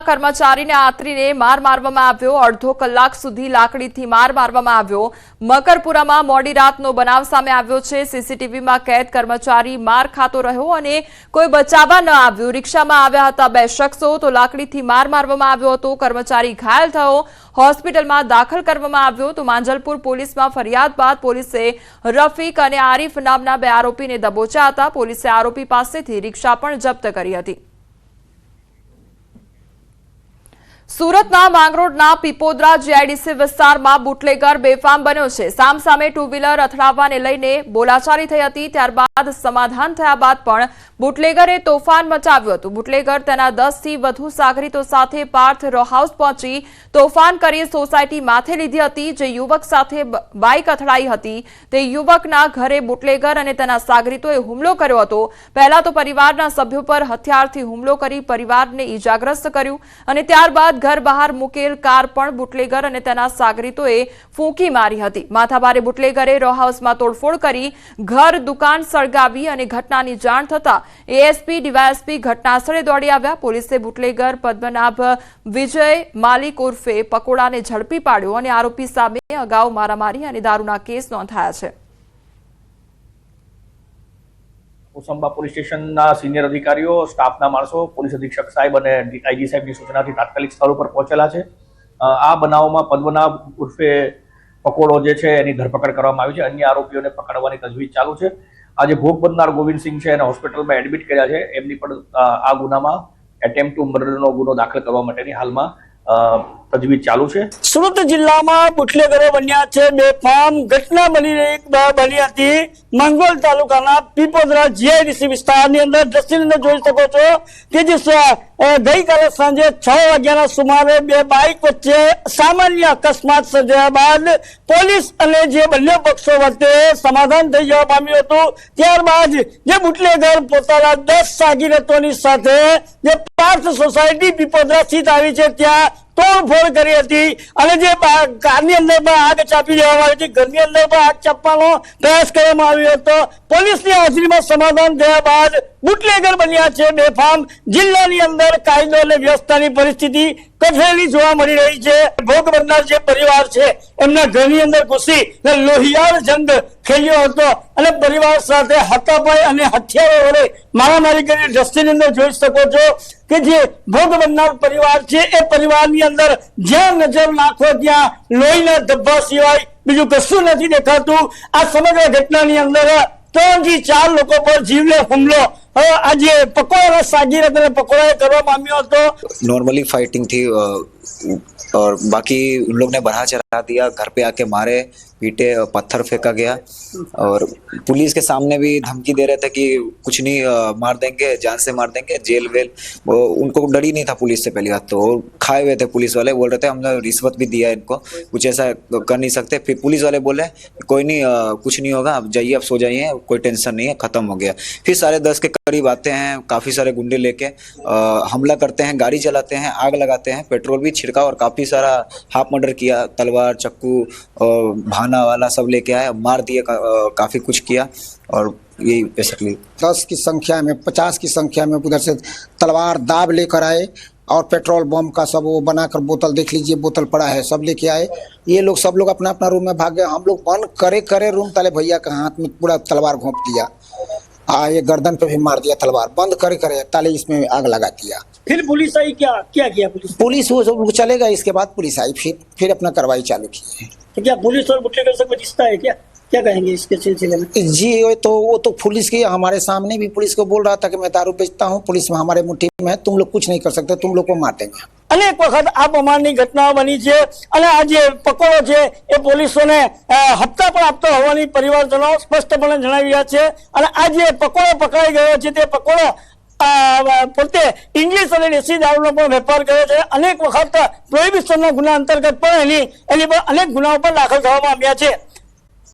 કર્મચારીને આતરીને માર મારવામાં આવ્યો। અડધો કલાક સુધી લાકડીથી માર મારવામાં આવ્યો। મકરપુરામાં મોડી રાતનો બનાવ સામે આવ્યો છે। સીસીટીવીમાં કેદ કર્મચારી માર ખાતો રહ્યો અને કોઈ બચાવવા ન આવ્યું। રિક્ષામાં આવ્યા હતા બે શખ્સો તો લાકડીથી માર મારવામાં આવ્યો હતો। કર્મચારી ઘાયલ થયો, હોસ્પિટલમાં દાખલ કરવામાં આવ્યો। તો માંજલપુર પોલીસમાં ફરિયાદ બાદ પોલીસે રફીક અને આરીફ નામના બે આરોપીને દબોચ્યા હતા। પોલીસે આરોપી પાસેથી રિક્ષા પણ જપ્ત કરી હતી। સુરતના માંગરોળના પીપોદરા જીઆઈડીસી વિસ્તારમાં બુટલેગર બેફામ બન્યો છે। સામસામે ટુ વ્હીલર અથડાવવાને લઈને બોલાચાલી થઈ હતી। ત્યારબાદ સમાધાન થયા બાદ પણ બુટલેગરે તોફાન મચાવ્યું હતું। બુટલેગર તેના 10 થી વધુ સાગરીતો સાથે પાર્થ રો હાઉસ પહોંચી તોફાન કરી સોસાયટી માથે લીધી હતી। જે યુવક સાથે બાઇક અથડાઈ હતી તે યુવકના ઘરે બુટલેગર અને તેના સાગરીતોએ હુમલો કર્યો હતો। પહેલા તો પરિવારના સભ્યો પર હથિયારથી હુમલો કરી પરિવારને ઈજાગ્રસ્ત કર્યું અને ત્યારબાદ घर बहार मुकेल कार पण बुटलेगर અને તેના સાગરીતોએ ફૂંકી મારી હતી। માથાભારે બુટલેગરે રો હાઉસમાં તોડફોડ કરી ઘર દુકાન સળગાવી અને ઘટનાની જાણ થતા એએસપી ડીવાયએસપી ઘટનાસ્થળે દોડી આવ્યા। પોલીસે બુટલેગર પદ્મનાભ વિજય માલિક ઉર્ફે પકોડાને ઝડપી પાડ્યો અને આરોપી સામે અગાઉ મારામારી અને દારૂના કેસ નોંધાયા છે। કોસંબા પોલીસ સ્ટેશનના સિનિયર અધિકારીઓ, સ્ટાફના માણસો, પોલીસ અધિક્ષક સાહેબ અને આઈજી સાહેબની સૂચનાથી તાત્કાલિક સ્થળ ઉપર પહોંચેલા છે। આ બનાવમાં પદ્મનાભ ઉર્ફે પકોડો જે છે એની ધરપકડ કરવામાં આવી છે। અન્ય આરોપીઓને પકડવાની તજવીજ ચાલુ છે। આજે ભોગ બનનાર ગોવિંદસિંહ છે એને હોસ્પિટલમાં એડમિટ કર્યા છે। એમની પણ આ ગુનામાં એટેમ્પ્ટ ટુ મર્ડરનો ગુનો દાખલ કરવા માટેની હાલમાં તજવીજ ચાલુ છે। સુરત જિલ્લામાં બુટલેગરો બન્યા છે બેફામ। ઘટના બની હતી માંગરોળ તાલુકાના પીપોદરા જીઆઈડીસી વિસ્તારની અંદર। દ્રશ્યની અંદર જોઈ શકો છો કે જે ગઈકાલે સાંજે 6 વાગ્યાના સુમારે બે બાઇક વચ્ચે સામાન્ય અકસ્માત સર્જાયા બાદ પોલીસ અને જે બંને પક્ષો વચ્ચે સમાધાન થઈ જવા પામ્યું હતું। ત્યારબાદ જે બુટલેગર પોતાના 10 સાગીરતોની સાથે જે પાર્થ સોસાયટી પીપોદરા સ્થિત આવી છે ત્યાં તોડફોડ કરી હતી અને જે કારની અંદર પણ આગ ચાપી દેવામાં આવી હતી। ઘરની અંદર પણ આગ ચાપવાનો પ્રયાસ કરવામાં આવ્યો હતો। પોલીસની હાજરીમાં સમાધાન થયા બાદ બુટલેગર બન્યા છે બેફામ। જિલ્લાની અંદર કાયદો અને વ્યવસ્થાની પરિસ્થિતિ કથળેલી જોવા મળી રહી છે। ભોગ બનનાર જે પરિવાર છે એમના ઘરની અંદર ઘૂસી લોહિયાળ જંગ ખેલ્યો હતો અને પરિવાર સાથે હાથાપાઈ અને હથિયારો વડે મારામારી કરી। દ્રશ્યની અંદર જોઈ શકો છો કે જે ભોગ બનનાર પરિવાર છે એ પરિવારની અંદર જ્યાં નજર નાખો ત્યાં લોહીના ધબ્બા સિવાય બીજું કશું નથી દેખાતું। આ સમગ્ર ઘટનાની અંદર 3 થી 4 લોકો પર જીવલે હુમલો આજે પકોડા सागिरत ने पकोड़ा करवा पाम्यो तो नॉर्मली फाइटिंग थी और बाकी उन लोग ने बढ़ा चढ़ा दिया, घर पे आके मारे पीटे, पत्थर फेंका गया और पुलिस के सामने भी धमकी दे रहे थे कि कुछ नहीं मार देंगे, जान से मार देंगे, जेल वेल। उनको डर ही नहीं था पुलिस से पहली बात तो। खाए हुए थे पुलिस वाले, बोल रहे थे हमने रिश्वत भी दिया इनको, कुछ ऐसा कर नहीं सकते। फिर पुलिस वाले बोले कोई नहीं कुछ नहीं होगा, आप जाइए, आप सो जाइए, कोई टेंशन नहीं है, खत्म हो गया। फिर 10:30 के करीब आते हैं, काफी सारे गुंडे लेके हमला करते हैं, गाड़ी चलाते हैं, आग लगाते हैं, पेट्रोल भी छिड़का और काफी सारा हाफ मर्डर किया, तलवार चक्कू भाना वाला सब लेके आए, मार दिए, काफी कुछ किया। और यही बेसिकली 10 की संख्या में 50 की संख्या में उधर से तलवार दाब लेकर आए और पेट्रोल बम का सब वो बनाकर बोतल, देख लीजिए बोतल पड़ा है, सब लेके आए। ये लोग सब लोग अपना अपना रूम में भाग गए। हम लोग बंद करे रूम ताले भैया के हाथ में पूरा तलवार घोंप दिया, ये गर्दन पे भी मार दिया तलवार, बंद करे ताले इसमें आग लगा दिया। फिर पुलिस आई, क्या किया पुलिस वो सब चले गए। इसके बाद पुलिस आई, फिर अपना कार्रवाई चालू की है। तो क्या पुलिस और बुटलेगर से कोई रिश्ता है क्या कहेंगे इसके सिलसिले में? जी वो तो पुलिस की हमारे सामने भी पुलिस को बोल रहा था कि मैं दारू बेचता हूँ, पुलिस में हमारे मुट्ठी में है, तुम लोग कुछ नहीं कर सकते, तुम लोग को मार देंगे। अनेक वखत आ प्रमाणनी घटनाओं बनी है અને આ જે પકોડો છે એ પોલીસોને હપ્તા પણ આપતો હોવાની પરિવારજનો સ્પષ્ટપણે જણાવી રહ્યા છે। અને આ જે પકોડો પકડાઈ ગયો છે તે પકોડો પોતે ઇંગ્લિશ અને દેશી દારૂનો પણ વેપાર કરે છે। અનેક વખત પ્રોહિબિશનના ગુના અંતર્ગત પણ એની પર અનેક ગુનાઓ પણ દાખલ થવામાં આવ્યા છે।